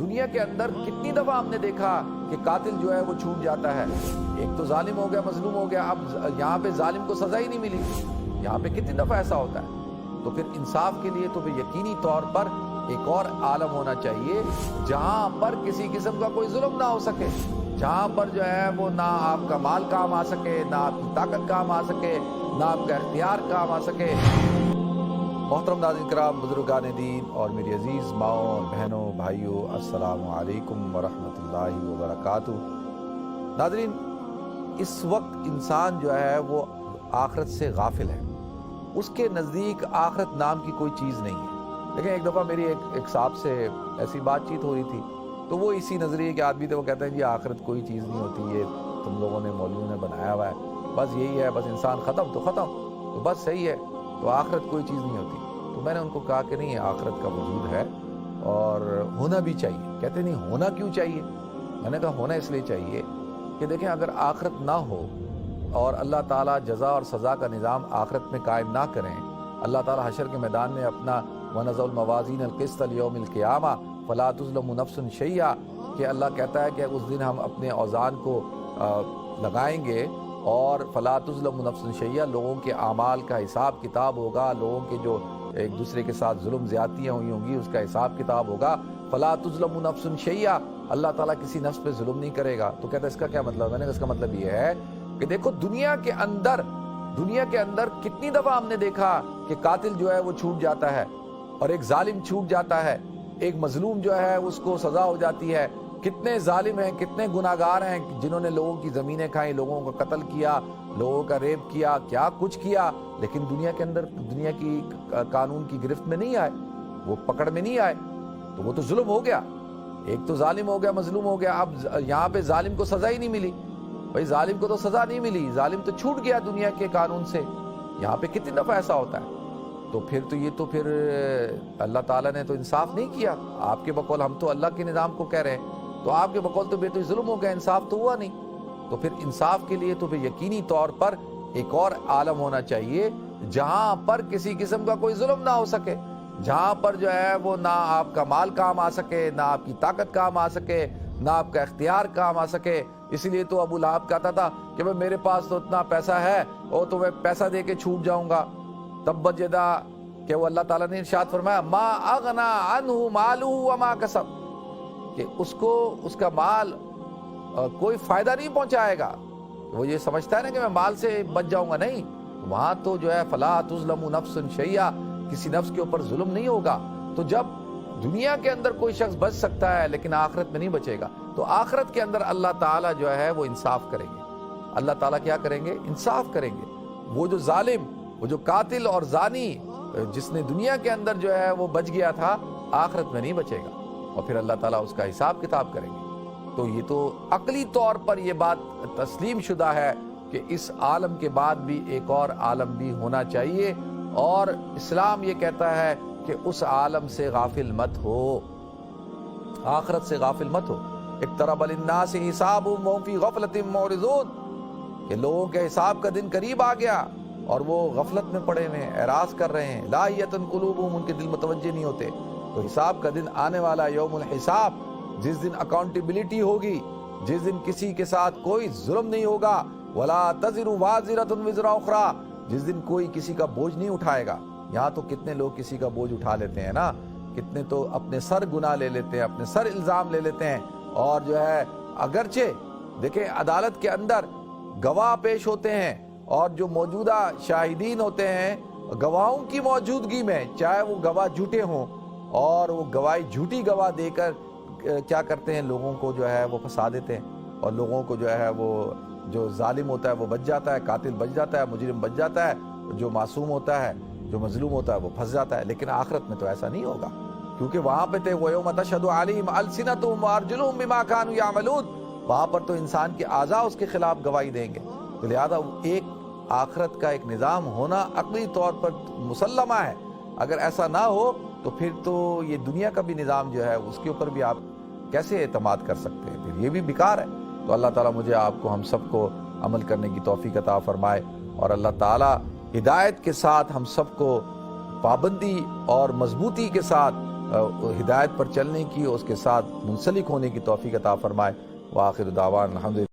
دنیا کے اندر کتنی دفعہ ہم نے دیکھا کہ قاتل جو ہے وہ چھوٹ جاتا ہے، ایک تو ظالم ہو گیا، مظلوم ہو گیا، اب یہاں پہ ظالم کو سزا ہی نہیں ملی، یہاں پہ کتنی دفعہ ایسا ہوتا ہے۔ تو پھر انصاف کے لیے تو پھر یقینی طور پر ایک اور عالم ہونا چاہیے جہاں پر کسی قسم کا کوئی ظلم نہ ہو سکے، جہاں پر جو ہے وہ نہ آپ کا مال کام آ سکے، نہ آپ کی طاقت کام آ سکے، نہ آپ کا اختیار کام آ سکے۔ محترم ناظرین کرام، بزرگان دین اور میری عزیز ماؤں اور بہنوں بھائیوں، السلام علیکم ورحمۃ اللہ وبرکاتہ۔ ناظرین، اس وقت انسان جو ہے وہ آخرت سے غافل ہے، اس کے نزدیک آخرت نام کی کوئی چیز نہیں ہے۔ لیکن ایک دفعہ میری ایک صاحب سے ایسی بات چیت ہو رہی تھی، تو وہ اسی نظریے کے آدمی تھے، وہ کہتے ہیں جی آخرت کوئی چیز نہیں ہوتی، یہ تم لوگوں نے مولویوں نے بنایا ہوا ہے، بس یہی ہے، بس انسان ختم تو ختم، تو بس صحیح ہے، تو آخرت کوئی چیز نہیں ہوتی۔ تو میں نے ان کو کہا کہ نہیں، آخرت کا وجود ہے اور ہونا بھی چاہیے۔ کہتے نہیں ہونا کیوں چاہیے؟ میں نے کہا ہونا اس لیے چاہیے کہ دیکھیں، اگر آخرت نہ ہو اور اللہ تعالیٰ جزا اور سزا کا نظام آخرت میں قائم نہ کریں، اللہ تعالیٰ حشر کے میدان میں اپنا وَنَضَعُ الْمَوَازِينَ الْقِسْطَ لِيَوْمِ الْقِيَامَةِ فَلَا تُظْلَمُ نَفْسٌ شَيْئًا، کہ اللہ کہتا ہے کہ اس دن ہم اپنے اوزان کو لگائیں گے اور فَلَا تُظْلَمُ نَفْسٌ شَيْئًا، لوگوں کے اعمال کا حساب کتاب ہوگا، لوگوں کے جو ایک دوسرے کے ساتھ ظلم زیادتیاں ہوئی ہوں گی اس کا حساب کتاب ہوگا۔ فَلَا تُظْلَمُ نَفْسٌ شَيْئًا، اللہ تعالیٰ کسی نفس پہ ظلم نہیں کرے گا۔ تو کہتا ہے اس کا کیا مطلب؟ میں نے کہا اس کا مطلب یہ ہے کہ دیکھو، دنیا کے اندر کتنی دفعہ ہم نے دیکھا کہ قاتل جو ہے وہ چھوٹ جاتا ہے اور ایک ظالم چھوٹ جاتا ہے، ایک مظلوم جو ہے اس کو سزا ہو جاتی ہے۔ کتنے ظالم ہیں، کتنے گناہگار ہیں جنہوں نے لوگوں کی زمینیں کھائیں، لوگوں کا قتل کیا، لوگوں کا ریپ کیا، کیا کچھ کیا، لیکن دنیا کے اندر دنیا کی قانون کی گرفت میں نہیں آئے، وہ پکڑ میں نہیں آئے، تو وہ تو ظلم ہو گیا، ایک تو ظالم ہو گیا، مظلوم ہو گیا، اب یہاں پہ ظالم کو سزا ہی نہیں ملی۔ بھائی ظالم کو تو سزا نہیں ملی، ظالم تو چھوٹ گیا دنیا کے قانون سے، یہاں پہ کتنی دفعہ ایسا ہوتا ہے۔ تو پھر اللہ تعالیٰ نے تو انصاف نہیں کیا۔ آپ کے بقول ہم تو اللہ کے نظام کو کہہ رہے ہیں، تو آپ کے بقول تو تو ظلم ہو گیا، انصاف تو ہوا نہیں۔ تو پھر انصاف کے لیے تو پھر یقینی طور پر ایک اور عالم ہونا چاہیے جہاں پر کسی قسم کا کوئی ظلم نہ ہو سکے، جہاں پر جو ہے وہ نہ آپ کا مال کام آ سکے، نہ آپ کی طاقت کام آ سکے، نہ آپ کا اختیار کام آ سکے۔ اسی لیے تو ابو لہب کہتا تھا کہ بھئی میرے پاس تو اتنا پیسہ ہے اور تو میں پیسہ دے کے چھوٹ جاؤں گا، تبت یدا، کہ وہ اللہ تعالیٰ نے ارشاد فرمایا ما اغنا عنہ مالہ وما کسب، کہ اس کو اس کا مال کوئی فائدہ نہیں پہنچائے گا۔ وہ یہ سمجھتا ہے نا کہ میں مال سے بچ جاؤں گا، نہیں، وہاں تو جو ہے فلا تظلم نفس شیئا، کسی نفس کے اوپر ظلم نہیں ہوگا۔ تو جب دنیا کے اندر کوئی شخص بچ سکتا ہے لیکن آخرت میں نہیں بچے گا، تو آخرت کے اندر اللہ تعالیٰ جو ہے وہ انصاف کریں گے۔ اللہ تعالیٰ کیا کریں گے؟ انصاف کریں گے۔ وہ جو ظالم، وہ جو قاتل اور زانی جس نے دنیا کے اندر جو ہے وہ بچ گیا تھا، آخرت میں نہیں بچے گا، اور پھر اللہ تعالیٰ اس کا حساب کتاب کریں گے۔ تو یہ تو عقلی طور پر یہ بات تسلیم شدہ ہے کہ اس عالم کے بعد بھی ایک اور عالم بھی ہونا چاہیے، اور اسلام یہ کہتا ہے کہ اس عالم سے غافل مت ہو، آخرت سے غافل مت ہو۔ اقترب للناس حسابهم وهم في غفلة معرضون، کہ لوگوں کے حساب کا دن قریب آ گیا اور وہ غفلت میں پڑے ہوئے ہیں، اعراض کر رہے ہیں، لاہیۃ قلوبهم، ان کے دل متوجہ نہیں ہوتے۔ تو حساب کا دن آنے والا، یوم الحساب، جس دن اکاؤنٹیبلٹی ہوگی، جس دن کسی کے ساتھ کوئی ظلم نہیں ہوگا، ولا تزر وازرۃ وزر اخرى، جس دن کوئی کسی کا بوجھ نہیں اٹھائے گا۔ یہاں تو کتنے لوگ کسی کا بوجھ اٹھا لیتے ہیں نا، کتنے تو اپنے سر گناہ لے لیتے ہیں، اپنے سر الزام لے لیتے ہیں، اور جو ہے اگرچہ دیکھیں عدالت کے اندر گواہ پیش ہوتے ہیں اور جو موجودہ شاہدین ہوتے ہیں، گواہوں کی موجودگی میں، چاہے وہ گواہ جھوٹے ہوں، اور وہ گواہی جھوٹی گواہ دے کر کیا کرتے ہیں، لوگوں کو جو ہے وہ پھنسا دیتے ہیں، اور لوگوں کو جو ہے وہ جو ظالم ہوتا ہے وہ بچ جاتا ہے، قاتل بچ جاتا ہے، مجرم بچ جاتا ہے، جو معصوم ہوتا ہے، جو مظلوم ہوتا ہے وہ پھنس جاتا ہے۔ لیکن آخرت میں تو ایسا نہیں ہوگا، کیونکہ وہاں پہ تھے وَيَوْمَ تَشْهَدُ عَلَيْهِمْ أَلْسِنَتُهُمْ وَأَرْجُلُهُمْ بِمَا كَانُوا يَعْمَلُونَ، وہاں پر تو انسان کے اعضاء اس کے خلاف گواہی دیں گے۔ تو لہذا ایک آخرت کا ایک نظام ہونا عقلی طور پر مسلمہ ہے۔ اگر ایسا نہ ہو تو پھر تو یہ دنیا کا بھی نظام جو ہے اس کے اوپر بھی آپ کیسے اعتماد کر سکتے ہیں؟ پھر یہ بھی بیکار ہے۔ تو اللہ تعالیٰ مجھے آپ کو، ہم سب کو عمل کرنے کی توفیق عطا فرمائے، اور اللہ تعالیٰ ہدایت کے ساتھ ہم سب کو پابندی اور مضبوطی کے ساتھ ہدایت پر چلنے کی، اس کے ساتھ منسلک ہونے کی توفیق عطا فرمائے۔ وآخر دعوانا الحمدللہ۔